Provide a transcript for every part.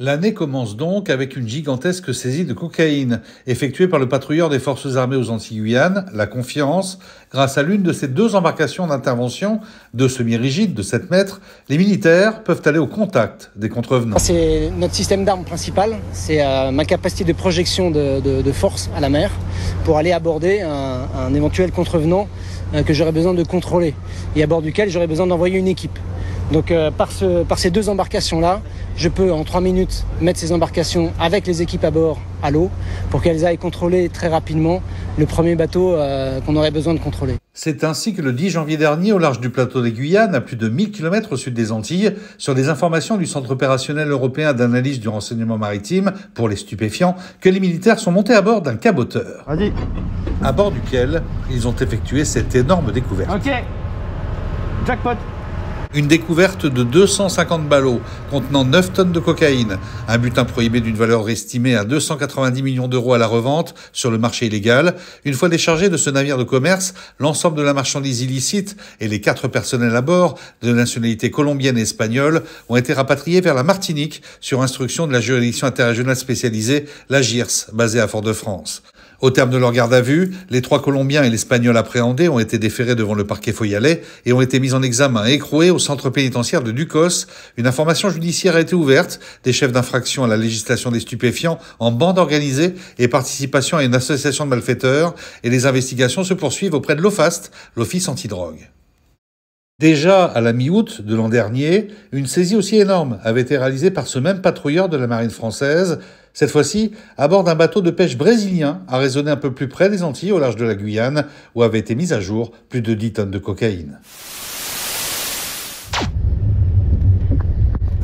L'année commence donc avec une gigantesque saisie de cocaïne, effectuée par le patrouilleur des forces armées aux Antilles-Guyane, la Confiance. Grâce à l'une de ces deux embarcations d'intervention, deux semi-rigides de 7 mètres, les militaires peuvent aller au contact des contrevenants. C'est notre système d'arme principal, c'est ma capacité de projection de force à la mer pour aller aborder un éventuel contrevenant que j'aurais besoin de contrôler et à bord duquel j'aurais besoin d'envoyer une équipe. Donc par ces deux embarcations-là, je peux en 3 minutes mettre ces embarcations avec les équipes à bord à l'eau pour qu'elles aillent contrôler très rapidement le premier bateau qu'on aurait besoin de contrôler. C'est ainsi que le 10 janvier dernier, au large du plateau des Guyanes, à plus de 1000 km au sud des Antilles, sur des informations du Centre opérationnel européen d'analyse du renseignement maritime pour les stupéfiants, que les militaires sont montés à bord d'un caboteur. À bord duquel ils ont effectué cette énorme découverte. Ok, jackpot. Une découverte de 250 ballots contenant 9 tonnes de cocaïne, un butin prohibé d'une valeur estimée à 290 millions d'euros à la revente sur le marché illégal. Une fois déchargé de ce navire de commerce, l'ensemble de la marchandise illicite et les 4 personnels à bord, de nationalité colombienne et espagnole, ont été rapatriés vers la Martinique sur instruction de la juridiction interrégionale spécialisée, la JIRS, basée à Fort-de-France. Au terme de leur garde à vue, les 3 Colombiens et l'Espagnol appréhendés ont été déférés devant le parquet foyalais et ont été mis en examen et écroués au centre pénitentiaire de Ducos. Une information judiciaire a été ouverte, des chefs d'infraction à la législation des stupéfiants en bande organisée et participation à une association de malfaiteurs, et les investigations se poursuivent auprès de l'OFAST, l'Office antidrogue. Déjà à la mi-août de l'an dernier, une saisie aussi énorme avait été réalisée par ce même patrouilleur de la marine française, cette fois-ci à bord d'un bateau de pêche brésilien arraisonné un peu plus près des Antilles, au large de la Guyane, où avaient été mises à jour plus de 10 tonnes de cocaïne.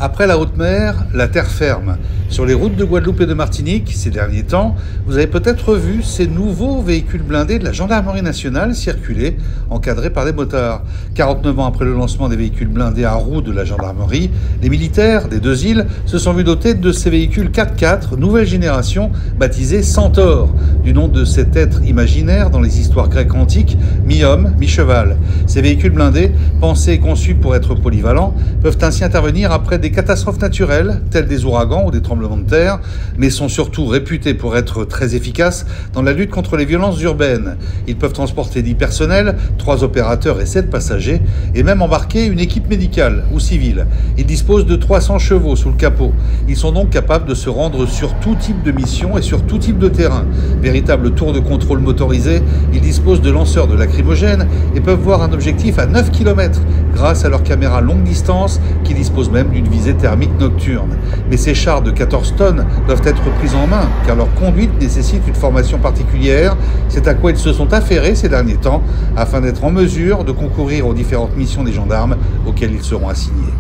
Après la haute mer, la terre ferme. Sur les routes de Guadeloupe et de Martinique, ces derniers temps, vous avez peut-être vu ces nouveaux véhicules blindés de la gendarmerie nationale circuler, encadrés par des motards. 49 ans après le lancement des véhicules blindés à roues de la gendarmerie, les militaires des deux îles se sont vus dotés de ces véhicules 4x4 nouvelle génération, baptisés Centaures, du nom de cet être imaginaire dans les histoires grecques antiques, mi-homme, mi-cheval. Ces véhicules blindés, pensés et conçus pour être polyvalents, peuvent ainsi intervenir après des catastrophes naturelles, telles des ouragans ou des tremblements de terre, mais sont surtout réputés pour être très efficaces dans la lutte contre les violences urbaines. Ils peuvent transporter 10 personnels, 3 opérateurs et 7 passagers, et même embarquer une équipe médicale ou civile. Ils disposent de 300 chevaux sous le capot. Ils sont donc capables de se rendre sur tout type de mission et sur tout type de terrain. Véritable tour de contrôle motorisé, ils disposent de lanceurs de lacrymogènes et peuvent voir un objectif à 9 km grâce à leur caméra longue distance qui dispose même d'une visée thermique nocturne. Mais ces chars de 14 tonnes doivent être pris en main car leur conduite nécessite une formation particulière. C'est à quoi ils se sont affairés ces derniers temps afin d'être en mesure de concourir aux différentes missions des gendarmes auxquelles ils seront assignés.